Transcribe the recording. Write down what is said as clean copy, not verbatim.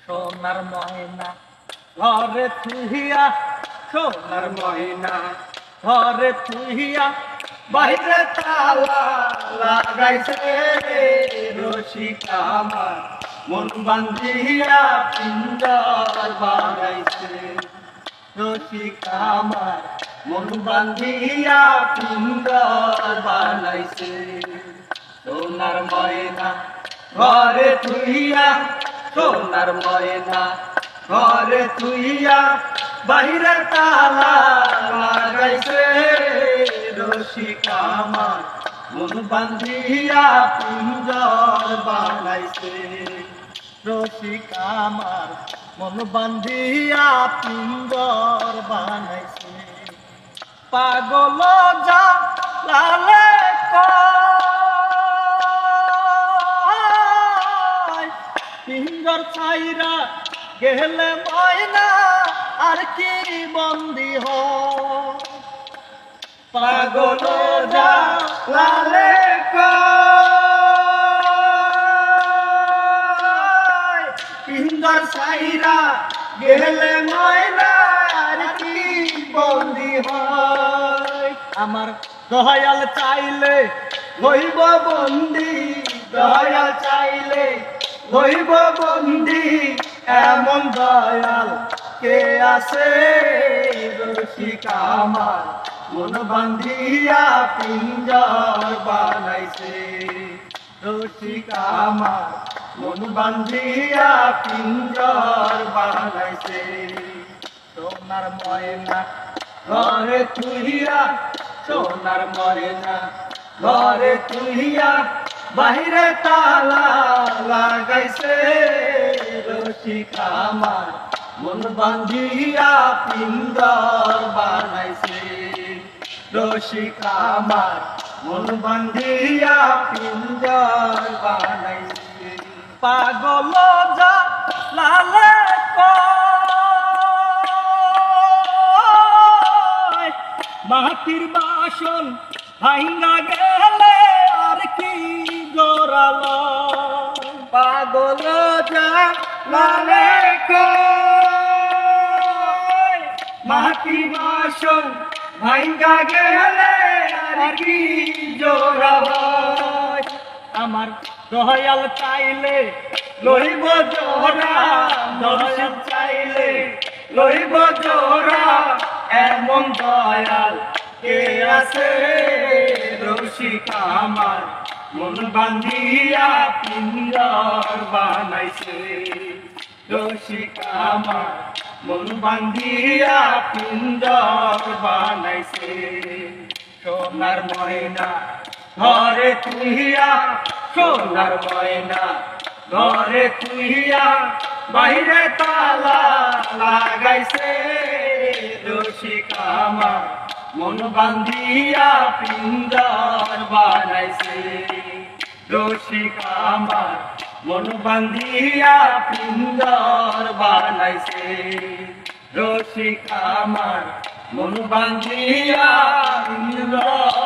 সোনার ময়না ঘরে থুহিয়া, সোনার ময়না ঘরে থুহিয়া, বাইরে তালা লাগাইছে রসিকা আমার, মন বান্ধিয়া পিঞ্জর বানাইছে। রসিকা আমার মন বান্ধিয়া পিঞ্জর বানাইছে। সোনার ময়না ঘরে থুইয়া, সোনার ময়না ঘরে থুইয়া, বাহিরে তালা লাগাইছে রসিকা আমার, মন বান্ধিয়া পিঞ্জর বানাইছে। রসিকা আমার মন বান্ধিয়া পিঞ্জর বানাইছে। পাগল যা লালে পিঞ্জর ছাইরা গেলে ময়না আর কি বন্দি হ। পাগল যা লালে পিঞ্জর ছাইরা গেলে ময়না আর কি বন্দি হয়। আমার দয়াল চাইলে হইব বন্দি, দয়াল চাইলে হইব বন্দি, এমন দয়াল কে আছে। রসিকা আমার মন বান্ধিয়া পিঞ্জর বানাইছে। রসিকা আমার মন বান্ধিয়া পিঞ্জর বানাইছে। সোনার ময়না ঘরে থুইয়া, সোনার ময়না ঘরে থুইয়া, বাহিরে তালা লাগাইছে রসিকা আমার, মন বান্ধিয়া পিঞ্জর বানাইছে। রসিকা আমার মন বান্ধিয়া পিঞ্জর বানাইছে। পাগল যা লালে মাটির বাসন ভাঙ্গা গেলে আর কি জোরাল। পাগল যা লালে মাটির বাসন ভাঙ্গা গেলে আর কি জোরাল। আমার দয়াল চাইলে লইব জোড়া, দয়াল চাইলে লইব জোড়া, এমন দয়াল কে আছে। রসিকা আমার মন বান্ধিয়া পিঞ্জর বানাইছে। রসিকা আমার মন বান্ধিয়া পিঞ্জর বানাইছে। সোনার ময়না ঘরে থুইয়া, সোনার ময়না ঘরে থুইয়া, বাহিরে তালা লাগাইছে রসিকা আমার, মন বান্ধিয়া পিঞ্জর বানাইছে। রসিকা আমার মন বান্ধিয়া পিঞ্জর বানাইছে। রসিকা আমার মন বান্ধিয়া পিঞ্জর